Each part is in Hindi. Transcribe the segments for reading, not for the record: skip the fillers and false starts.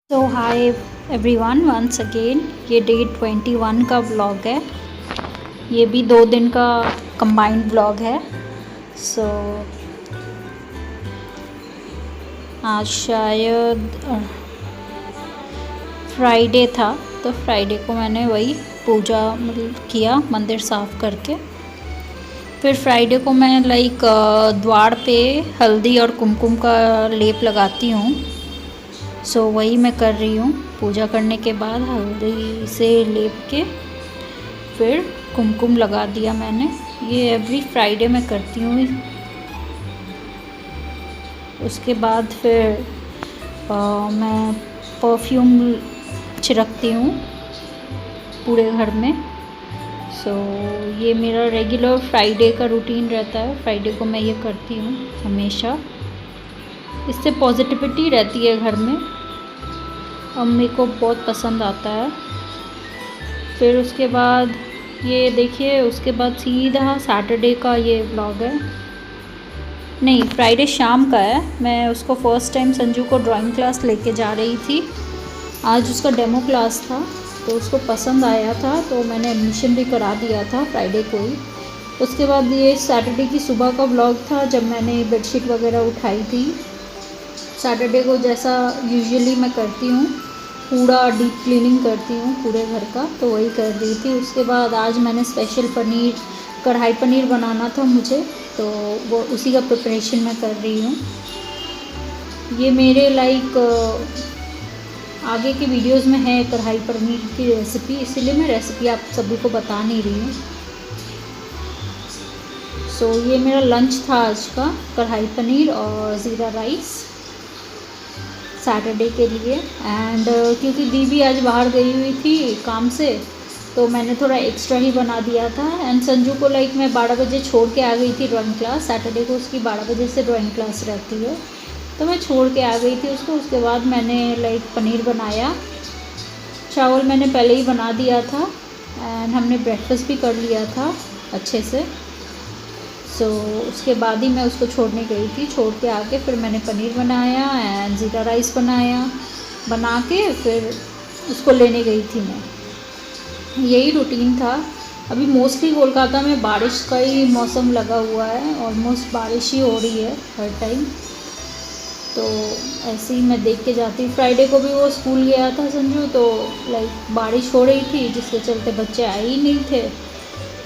सो हाय एवरीवन, वंस अगेन ये डे 21 का व्लॉग है। ये भी 2 दिन का कंबाइंड व्लॉग है। सो आज शायद फ्राइडे था, तो फ्राइडे को मैंने वही पूजा किया मंदिर साफ़ करके। फिर फ्राइडे को मैं द्वार पे हल्दी और कुमकुम का लेप लगाती हूँ। सो वही मैं कर रही हूँ। पूजा करने के बाद हल्दी से लेप के फिर कुमकुम लगा दिया मैंने। ये एवरी फ्राइडे मैं करती हूँ। उसके बाद फिर मैं परफ्यूम छिड़कती हूँ पूरे घर में। सो ये मेरा रेगुलर फ्राइडे का रूटीन रहता है। फ्राइडे को मैं ये करती हूँ हमेशा। इससे पॉजिटिविटी रहती है घर में और मेरे को बहुत पसंद आता है। फिर उसके बाद ये देखिए, उसके बाद सीधा सैटरडे का ये व्लॉग है। नहीं, फ्राइडे शाम का है। मैं उसको फ़र्स्ट टाइम संजू को ड्राइंग क्लास लेके जा रही थी। आज उसका डेमो क्लास था, तो उसको पसंद आया था, तो मैंने एडमिशन भी करा दिया था फ्राइडे को ही। उसके बाद ये सैटरडे की सुबह का व्लॉग था, जब मैंने बेडशीट वगैरह उठाई थी। सैटरडे को जैसा यूजुअली मैं करती हूँ, पूरा डीप क्लीनिंग करती हूँ पूरे घर का, तो वही कर रही थी। उसके बाद आज मैंने स्पेशल कढ़ाई पनीर बनाना था मुझे, तो वो उसी का प्रिपरेशन मैं कर रही हूँ। ये मेरे आगे के वीडियोस में है कढ़ाई पनीर की रेसिपी, इसीलिए मैं रेसिपी आप सभी को बता नहीं रही हूँ। सो ये मेरा लंच था आज का, कढ़ाई पनीर और ज़ीरा राइस सैटरडे के लिए। एंड क्योंकि दीदी आज बाहर गई हुई थी काम से, तो मैंने थोड़ा एक्स्ट्रा ही बना दिया था। एंड संजू को मैं 12 बजे छोड़ के आ गई थी ड्राइंग क्लास। सैटरडे को उसकी 12 बजे से ड्राइंग क्लास रहती है, तो मैं छोड़ के आ गई थी उसको। उसके बाद मैंने पनीर बनाया। चावल मैंने पहले ही बना दिया था एंड हमने ब्रेकफास्ट भी कर लिया था अच्छे से। सो उसके बाद ही मैं उसको छोड़ने गई थी। छोड़ के आके फिर मैंने पनीर बनाया एंड ज़ीरा राइस बना के फिर उसको लेने गई थी मैं। यही रूटीन था। अभी मोस्टली कोलकाता में बारिश का ही मौसम लगा हुआ है, ऑलमोस्ट बारिश ही हो रही है हर टाइम। तो ऐसे ही मैं देख के जाती हूँ। फ्राइडे को भी वो स्कूल गया था संजू, तो बारिश हो रही थी, जिसके चलते बच्चे आए ही नहीं थे,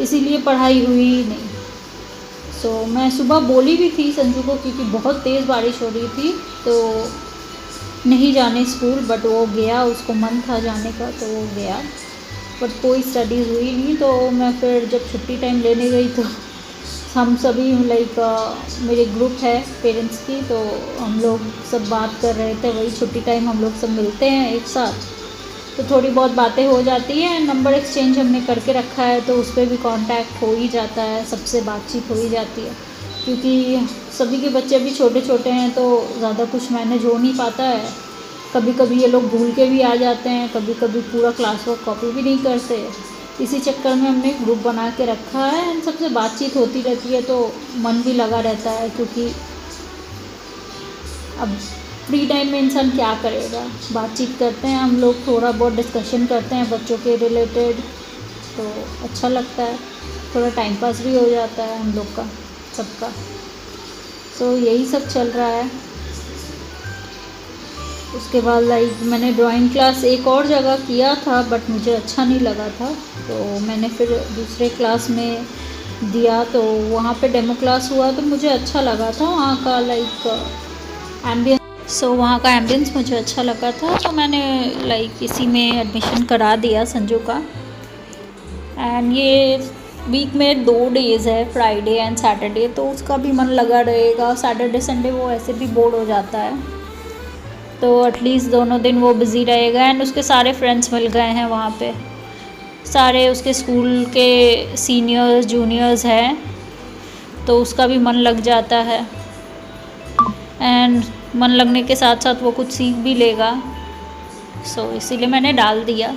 इसीलिए पढ़ाई हुई ही नहीं। सो मैं सुबह बोली भी थी संजू को, क्योंकि बहुत तेज़ बारिश हो रही थी, तो नहीं जाने स्कूल, बट वो गया, उसको मन था जाने का तो वो गया। बट कोई स्टडीज़ हुई नहीं। तो मैं फिर जब छुट्टी टाइम लेने गई, तो हम सभी मेरे ग्रुप है पेरेंट्स की, तो हम लोग सब बात कर रहे थे। वही छुट्टी टाइम हम लोग सब मिलते हैं एक साथ, तो थोड़ी बहुत बातें हो जाती हैं। नंबर एक्सचेंज हमने करके रखा है, तो उस पर भी कांटेक्ट हो ही जाता है, सबसे बातचीत हो ही जाती है। क्योंकि सभी के बच्चे भी छोटे छोटे हैं, तो ज़्यादा कुछ मैनेज हो नहीं पाता है। कभी कभी ये लोग भूल के भी आ जाते हैं, कभी कभी पूरा क्लास वर्क कॉपी भी नहीं करते। इसी चक्कर में हमने ग्रुप बना के रखा है एंड सबसे बातचीत होती रहती है, तो मन भी लगा रहता है। क्योंकि अब फ्री टाइम में इंसान क्या करेगा, बातचीत करते हैं हम लोग, थोड़ा बहुत डिस्कशन करते हैं बच्चों के रिलेटेड, तो अच्छा लगता है। थोड़ा टाइम पास भी हो जाता है हम लोग का, सबका। तो यही सब चल रहा है। उसके बाद मैंने ड्राइंग क्लास एक और जगह किया था, बट मुझे अच्छा नहीं लगा था, तो मैंने फिर दूसरे क्लास में दिया। तो वहाँ पे डेमो क्लास हुआ, तो मुझे अच्छा लगा था वहाँ का एम्बियंस। सो वहाँ का एम्बियंस मुझे अच्छा लगा था, तो मैंने इसी में एडमिशन करा दिया संजू का। एंड ये वीक में 2 डेज़ है, फ्राइडे एंड सैटरडे, तो उसका भी मन लगा रहेगा। सैटरडे संडे वो ऐसे भी बोर हो जाता है, तो एटलीस्ट दोनों दिन वो बिज़ी रहेगा। एंड उसके सारे फ्रेंड्स मिल गए हैं वहाँ पे, सारे उसके स्कूल के सीनियर्स जूनियर्स हैं, तो उसका भी मन लग जाता है। एंड मन लगने के साथ साथ वो कुछ सीख भी लेगा। सो इसीलिए मैंने डाल दिया।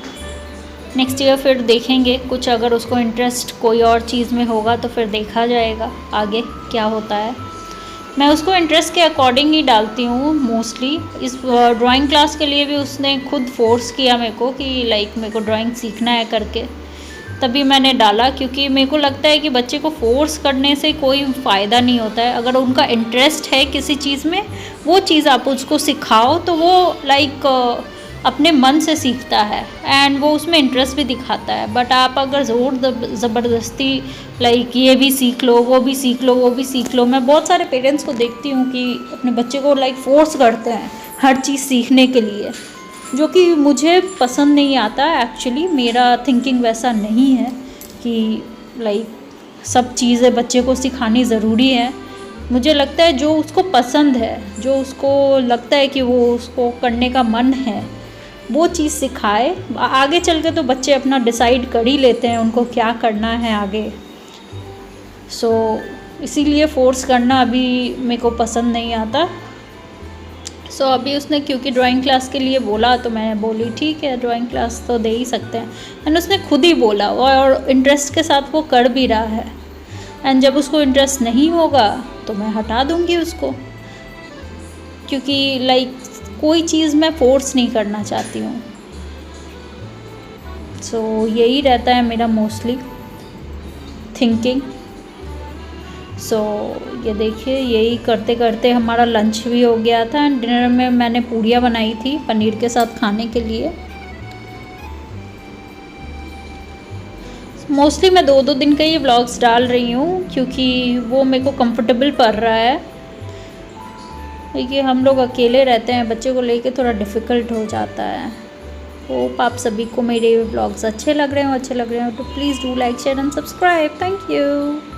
नेक्स्ट ईयर फिर देखेंगे, कुछ अगर उसको इंटरेस्ट कोई और चीज़ में होगा तो फिर देखा जाएगा आगे क्या होता है। मैं उसको इंटरेस्ट के अकॉर्डिंग ही डालती हूँ मोस्टली। इस ड्राइंग क्लास के लिए भी उसने खुद फोर्स किया मेरे को कि लाइक मेरे को ड्राइंग सीखना है करके, तभी मैंने डाला। क्योंकि मेरे को लगता है कि बच्चे को फोर्स करने से कोई फ़ायदा नहीं होता है। अगर उनका इंटरेस्ट है किसी चीज़ में, वो चीज़ आप उसको सिखाओ तो वो लाइक अपने मन से सीखता है एंड वो उसमें इंटरेस्ट भी दिखाता है। बट आप अगर ज़ोर ज़बरदस्ती लाइक ये भी सीख लो, वो भी सीख लो, वो भी सीख लो, मैं बहुत सारे पेरेंट्स को देखती हूँ कि अपने बच्चे को लाइक फोर्स करते हैं हर चीज़ सीखने के लिए, जो कि मुझे पसंद नहीं आता। एक्चुअली मेरा थिंकिंग वैसा नहीं है कि लाइक सब चीज़ें बच्चे को सिखानी ज़रूरी है। मुझे लगता है जो उसको पसंद है, जो उसको लगता है कि वो उसको करने का मन है, वो चीज़ सिखाए। आगे चल के तो बच्चे अपना डिसाइड कर ही लेते हैं उनको क्या करना है आगे। सो इसीलिए फ़ोर्स करना अभी मेरे को पसंद नहीं आता। सो अभी उसने क्योंकि ड्राइंग क्लास के लिए बोला तो मैं बोली ठीक है, ड्राइंग क्लास तो दे ही सकते हैं। एंड उसने खुद ही बोला और इंटरेस्ट के साथ वो कर भी रहा है। एंड जब उसको इंटरेस्ट नहीं होगा तो मैं हटा दूँगी उसको, क्योंकि लाइक कोई चीज़ मैं फ़ोर्स नहीं करना चाहती हूँ। सो यही रहता है मेरा मोस्टली थिंकिंग। सो ये देखिए, यही करते करते हमारा लंच भी हो गया था। एंड डिनर में मैंने पूड़ियाँ बनाई थी पनीर के साथ खाने के लिए। मोस्टली मैं 2-2 दिन का ये व्लॉग्स डाल रही हूँ क्योंकि वो मेरे को कंफर्टेबल पड़ रहा है। क्योंकि हम लोग अकेले रहते हैं, बच्चे को लेके थोड़ा डिफ़िकल्ट हो जाता है। होप आप सभी को मेरे व्लॉग्स अच्छे लग रहे हो तो please do like share and subscribe. Thank you.